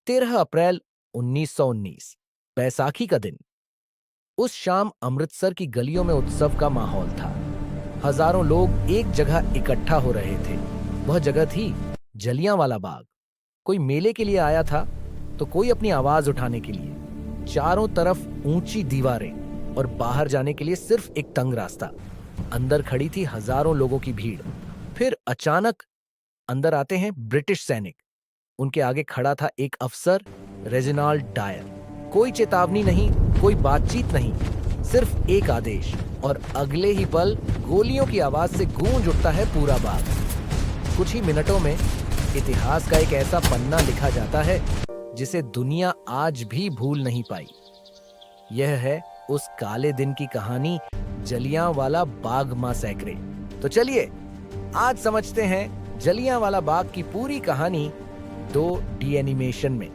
13 अप्रैल 1919 बैसाखी का दिन। उस शाम अमृतसर की गलियों में उत्सव का माहौल था। हजारों लोग एक जगह इकट्ठा हो रहे थे। वह जगह थी जलियांवाला बाग। कोई मेले के लिए आया था तो कोई अपनी आवाज उठाने के लिए। चारों तरफ ऊंची दीवारें और बाहर जाने के लिए सिर्फ एक तंग रास्ता। अंदर खड़ी थी हजारों लोगों की भीड़। फिर अचानक अंदर आते हैं ब्रिटिश सैनिक। उनके आगे खड़ा था एक अफसर, रेजिनाल्ड डायर। कोई चेतावनी नहीं, कोई बातचीत नहीं, सिर्फ एक आदेश, और अगले ही पल गोलियों की आवाज से गूंज उठता है पूरा बाग। कुछ ही मिनटों में इतिहास का एक ऐसा पन्ना लिखा जाता है जिसे दुनिया आज भी भूल नहीं पाई। यह है उस काले दिन की कहानी, जलियांवाला बाग मैसेक्रे। तो चलिए आज समझते हैं जलियांवाला बाग की पूरी कहानी 2D एनिमेशन में।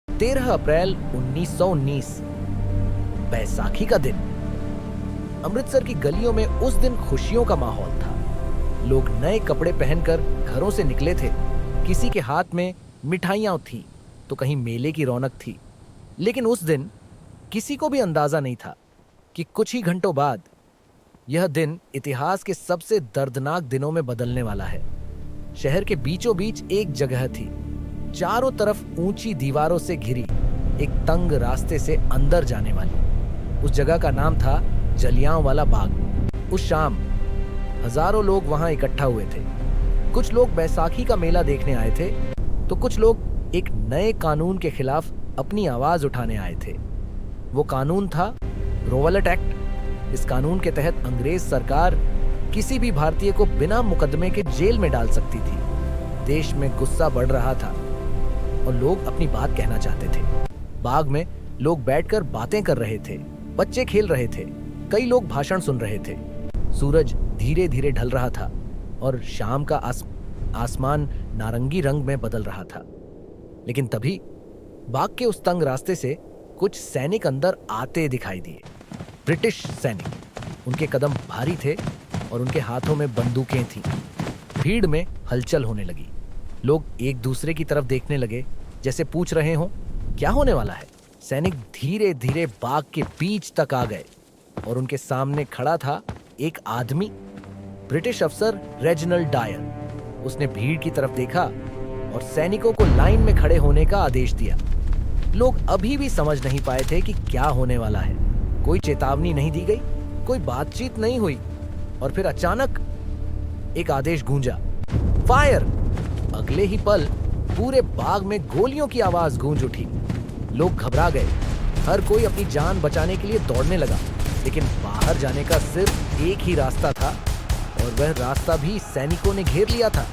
13 अप्रैल 1919 बैसाखी का दिन। अमृतसर की गलियों में उस दिन खुशियों का माहौल था। लोग नए कपड़े पहनकर घरों से निकले थे। किसी के हाथ में मिठाइयां थी तो कहीं मेले की रौनक थी। लेकिन उस दिन किसी को भी अंदाजा नहीं था कि कुछ ही घंटों बाद यह दिन इतिहास के सबसे दर्दनाक दिनों में बदलने वाला है। शहर के बीचों बीच एक जगह थी, चारों तरफ ऊंची दीवारों से घिरी, एक तंग रास्ते से अंदर जाने वाली। उस जगह का नाम था जलियांवाला बाग। उस शाम हजारों लोग वहां इकट्ठा हुए थे। कुछ लोग बैसाखी का मेला देखने आए थे तो कुछ लोग एक नए कानून के खिलाफ अपनी आवाज उठाने आए थे। वो कानून था रोवलेट एक्ट। इस कानून के तहत अंग्रेज सरकार किसी भी भारतीय को बिना मुकदमे के जेल में डाल सकती थी। देश में गुस्सा बढ़ रहा था और लोग अपनी बात कहना चाहते थे। बाग में लोग बैठकर बातें कर रहे थे, बच्चे खेल रहे थे, कई लोग भाषण सुन रहे थे। सूरज धीरे धीरे ढल रहा था और शाम का आसमान नारंगी रंग में बदल रहा था। लेकिन तभी बाग के उस तंग रास्ते से कुछ सैनिक अंदर आते दिखाई दिए। ब्रिटिश सैनिक। उनके कदम भारी थे और उनके हाथों में बंदूकें थीं। भीड़ में हलचल होने लगी। लोग एक दूसरे की तरफ देखने लगे, जैसे पूछ रहे हों क्या होने वाला है। सैनिक धीरे धीरे बाग के बीच तक आ गए और उनके सामने खड़ा था एक आदमी, ब्रिटिश अफसर रेजिनाल्ड डायर। उसने भीड़ की तरफ देखा और सैनिकों को लाइन में खड़े होने का आदेश दिया। लोग अभी भी समझ नहीं पाए थे कि क्या होने वाला है। कोई चेतावनी नहीं दी गई, कोई बातचीत नहीं हुई, और फिर अचानक एक आदेश गूंजा, फायर। अगले ही पल पूरे बाग में गोलियों की आवाज गूंज उठी। लोग घबरा गए। हर कोई अपनी जान बचाने के लिए दौड़ने लगा। लेकिन बाहर जाने का सिर्फ एक ही रास्ता था और वह रास्ता भी सैनिकों ने घेर लिया था।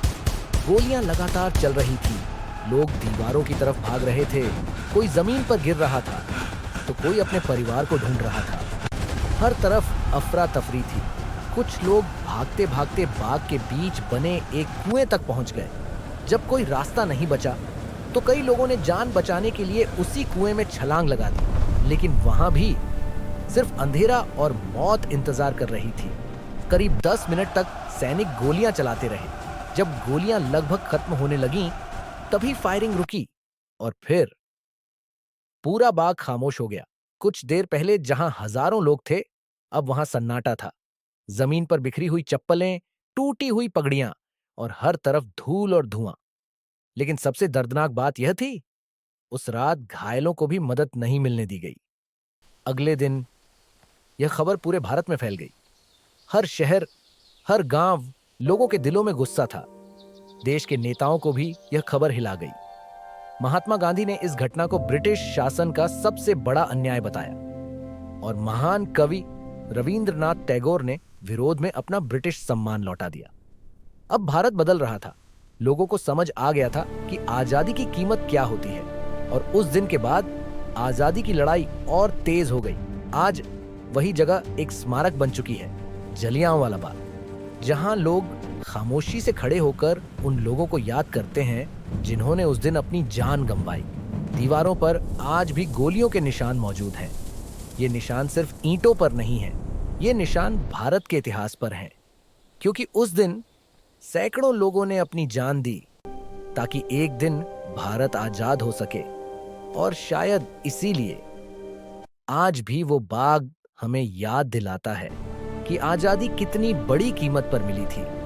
गोलियां लगातार चल रही थी। लोग दीवारों की तरफ भाग रहे थे। कोई जमीन पर गिर रहा था तो कोई अपने परिवार को ढूंढ रहा था। हर तरफ अफरा तफरी थी। कुछ लोग भागते भागते बाग के बीच बने एक कुएं तक पहुंच गए। जब कोई रास्ता नहीं बचा तो कई लोगों ने जान बचाने के लिए उसी कुएं में छलांग लगा दी। लेकिन वहां भी सिर्फ अंधेरा और मौत इंतजार कर रही थी। करीब 10 मिनट तक सैनिक गोलियां चलाते रहे। जब गोलियां लगभग खत्म होने लगीं, तभी फायरिंग रुकी और फिर पूरा बाग खामोश हो गया। कुछ देर पहले जहां हजारों लोग थे, अब वहां सन्नाटा था। जमीन पर बिखरी हुई चप्पलें, टूटी हुई पगड़ियां और हर तरफ धूल और धुआं। लेकिन सबसे दर्दनाक बात यह थी, उस रात घायलों को भी मदद नहीं मिलने दी गई। अगले दिन यह खबर पूरे भारत में फैल गई। हर शहर, हर गांव, लोगों के दिलों में गुस्सा था। देश के नेताओं को भी यह खबर हिला गई। महात्मा गांधी ने इस घटना को ब्रिटिश शासन का सबसे बड़ा अन्याय बताया और महान कवि रविंद्रनाथ टैगोर ने विरोध में अपना ब्रिटिश सम्मान लौटा दिया। अब भारत बदल रहा था। लोगों को समझ आ गया था कि आजादी की कीमत क्या होती है, और उस दिन के बाद आजादी की लड़ाई और तेज हो गई। आज वही जगह एक स्मारक बन चुकी है, जलियांवाला बाग, जहां लोग खामोशी से खड़े होकर उन लोगों को याद करते हैं जिन्होंने उस दिन अपनी जान गंवाई। दीवारों पर आज भी गोलियों के निशान मौजूद हैं। ये निशान सिर्फ ईंटों पर नहीं है, ये निशान भारत के इतिहास पर हैं, क्योंकि उस दिन सैकड़ों लोगों ने अपनी जान दी ताकि एक दिन भारत आजाद हो सके। और शायद इसीलिए आज भी वो बाग हमें याद दिलाता है कि आजादी कितनी बड़ी कीमत पर मिली थी।